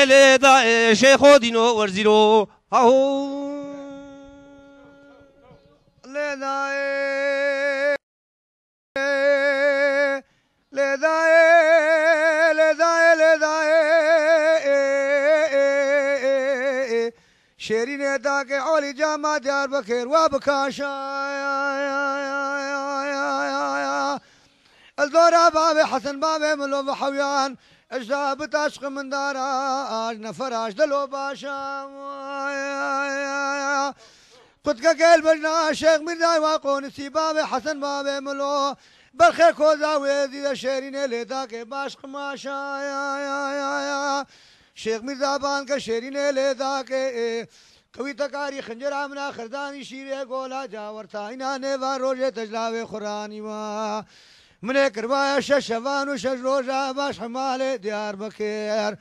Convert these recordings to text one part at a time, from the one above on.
لدا شيخو دينو ورزيرو هاو لدا لدا لدا شيرين داك علي جامع ديار بكير وبكاشا الدورة بابي حسن بابي ملو بحويان اجداب عشق من داراج نفراش دلو باشا قد قيل بجنا شيخ مرزاي واقونسي بابي حسن بابي ملو برخي كوزا ويزيد شيرين لداك باشق ماشا شيخ مرزا بان کا شیرین لیدا کے کوي تکاری خنجر امنا خردانی شیرے گولا جاور تھا انانے وا روزے تجلاوے قرانی وا من کروایا ششوان و شش روزا باش حمال دیار بکیر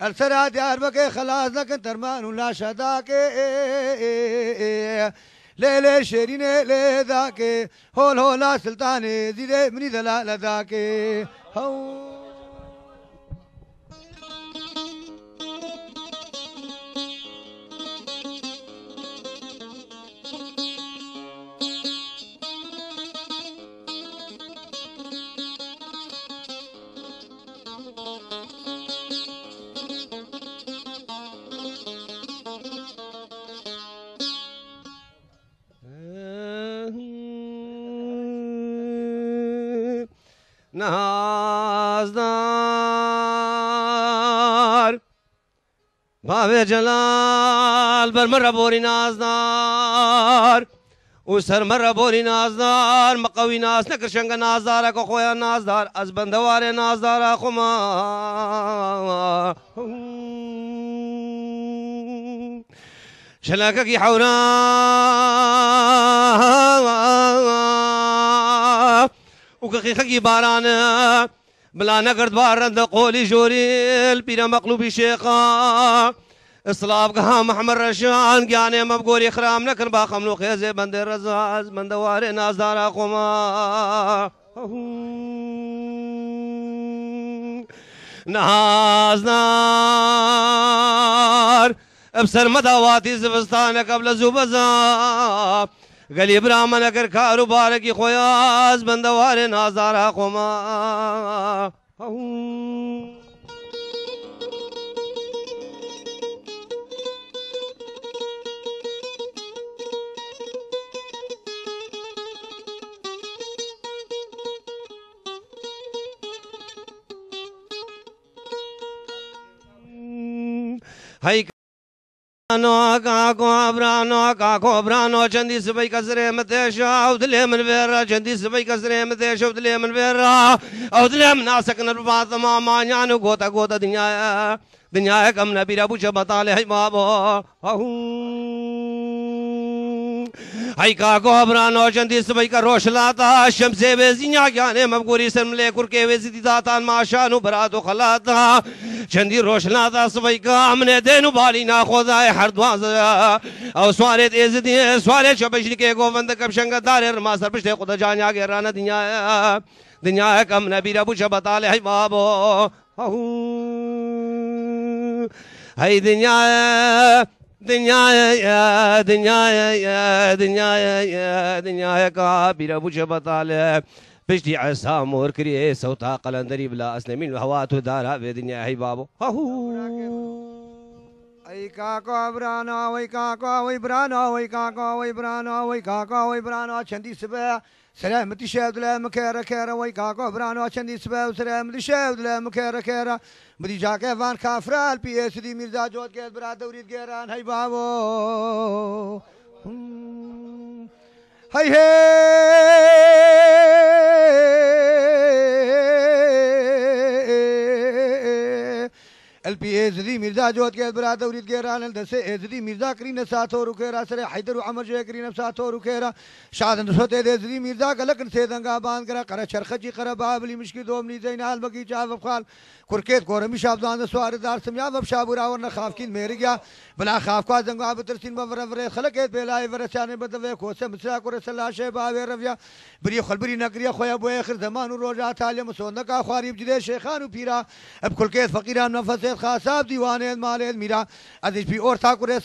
السرا دیار بکے خلاص لکن ترمان لا شدا کے ليلة شيرين لذاك هول هولا سلطاني زيد مني دلال ذاك هو نازدار باب جلال بر مرة بوري نازدار وسر مرة بوري نازدار مقوي ناس نكر شنگ نازدار اكو خويا نازدار از بندوار نازدار اخما شلاكك حورا وكخيخي بارانا بلا نقرد بارند قولي جوريل بينا مقلوبي شيخا اصلاب كها محمد رشان جاني مبقوري خرام نكر باخم لو خيزي بند الرزاز بند واري نازدار اخوما نازدار ابسر مداواتي زبستان قبل زوبزا قال ابراهيم نكر كاروبار کی خویاز بندوار نازارا قوما هاي نو كاكو برانو چندی سبای کسره متشا او دل من ورا چندی سبای کسره متشا او دل من ورا او دل من ناسک نربات ما مانانو گوتا گوتا دنیا کم نبی ربو چبطال ہے بابو هاي كاكو برانو چندی سبای کا روش لاتا شمسے وزینیا گانے مبگوری سرم لے کر کے وزیدی داتان ماشانو براتو خلاتا چندی روش لاتا سبای کا हमने देनु बाली ना खोदा है हर दुआ और स्वारे तेज दिए स्वारे चबश्री के गोवंद कब शंकर दारे रमा सरपश्ते खुदा जान आगे राना दुनिया कम नबी रबु शबताले है बाबो हाय दुनिया का बीरबु शबताले بشتي عسى مور كريه صوتا قلندري بلا اسنمين هوات دارا بدنيا هي بابو اي كاكو برانا وي كاكو وي برانا وي كاكو وي برانا وي كاكو وي برانا چندي سبا سلامتي شاد لا مكير كير وي كاكو برانا چندي سبا سلامتي شاد لا مكير كير بدي جاكي فان كافرال بي اس دي ميرزا جوت کے برادری گیران هي بابو هاي البي ازدي ميرزا جوت کے برادر وريد گيران الدسه ازدي ميرزا کرين ساتو رکيرا سره حيدر وعمر جو کرين ساتو رکيرا شادن سوت ازدي ميرزا گلکن سيدنگا بان کرا قرا چرخجي قرا بابلي مشكي دومني زينال بقي جاف خال كركيت كورمي شابدان سوار دار سميا وب شابورا ورن خافكين ميريا بلا خاف کا زنگا بترسين بفر خلقت بلاي ورسانه بدوي کوسه مسرا کو رسلا شبا ورفيا بري خلبري نقريا خويا بو اخر زمان روجا تعلم سونكا خواريب جدي شيخان وبيرا اب كركيت فقيران نفس خاصاب دیوانێت مالێت میرا ئەدیش پی ئۆرتا کوڕێ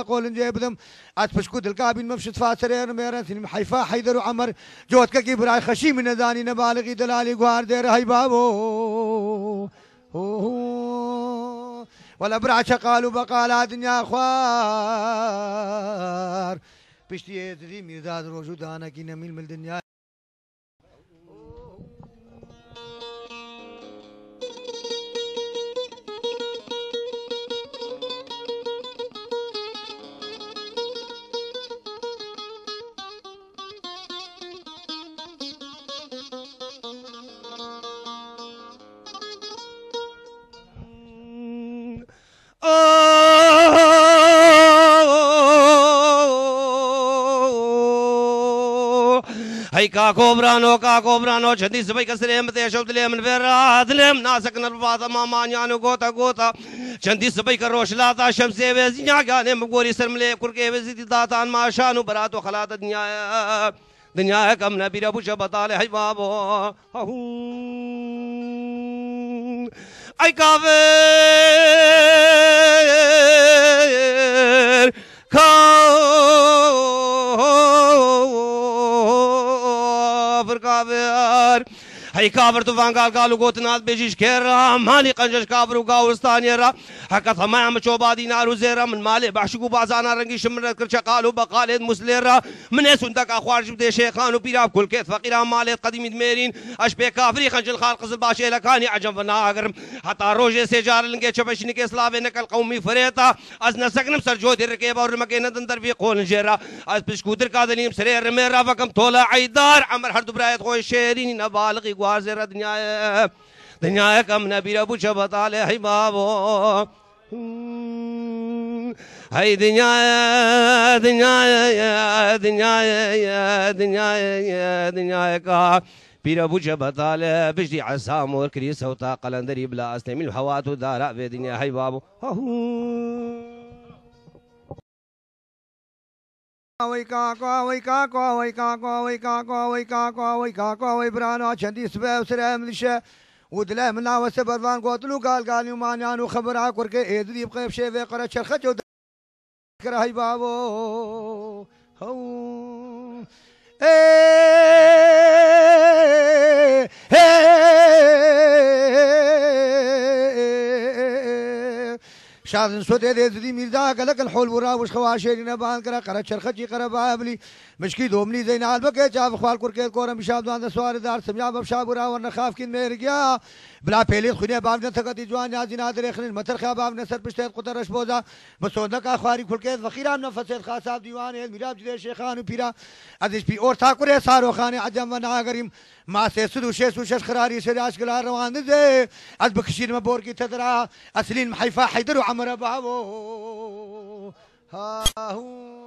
قول جاي بدم اتفشكو دلقابين مفشت فاسرين ميرن حيفا حيدر وعمر جوت كي براي خشي من داني نبالغي دلالي غوار دير هاي بابو ولا برعش قالوا بقالا دنيا خوار بشتي ذي ميزاد روجودانا كي نميل من الدنيا هي كاكو برانو چندی سبای کسریم تیشو دلیم نفرا دلیم ناسک نرفات ماما نانو گوتا گوتا چندی سبای کروش لاتا شمسه وزی ناگانه مگوری سرمله کرکه وزی داتان ماشانو براتو خلات دنیا کم نبی ربو شبطال هی بابو ای کافر كافر هي كافر طوفان قالوا قوت ناس بيجيش كيرا مالي قنجش كافر وقاوستان يرا حكت ما عم شوبادي نار وزيرا من مالي بحشقوا بازانا رنقي شمرت كرشا قالوا بقالد مسليرا من اسندك اخوار جبدي شيخان وبيراب كل كيت فقيرا مالي قديم دميرين اشبه كافري خنجل خالق الباشي لكاني عجم فناغرم حتى روجي سيجار لنقي شبشني كسلافي نك القومي فريتا از نسقنم سرجودي الركيبه ورمكينا دندر في قول جيرا از بسكوتر كادنيم سرير ميرا فكم طولع عيدار عمر هر دبرايت خوي شيرين نبالغي غوازر دنيا كم نبي ابو شبط عليه هي بابو هي دنيا كا بير ابو شبط عليه بجدي عسامور كريسه وطا قلندري بلا استميل الحوات ودار في دنيا هي بابو وي برانو چندی سبه وسرام لشه ودله من وسه برفان قوتلو قال يومانيان وخبر عكر كي ادري بقيب شي في قره شرخه هاي بابو هو شاذن سود ذي ميردا قالك الحول ورا وش خواشيري نبان كرا قرا شرخجي قرا بابلي مشكي دومني زين البك جاب خوال كركيت كورم بشاب دان سوار دار سميا بشاب ورا ورنا خاف كين ميرجا بلا بيلي خني بابنا ثقتي جوان يا زين هذا اخر متر خا بابنا سر بشتيت قطرش بوزا بسودك اخواري كركيت فخيرام نفسيت خاصاب ديوان ميراب جدي شيخان وبيرا ادش بي اور تاكوري سارو خان عجم وناغريم ما سيسدو شيسو شش خراري سراش كلا روان دي ادبكشير مبور كي تدرا اسلين محيفا حيدر وعمر بابو ها هو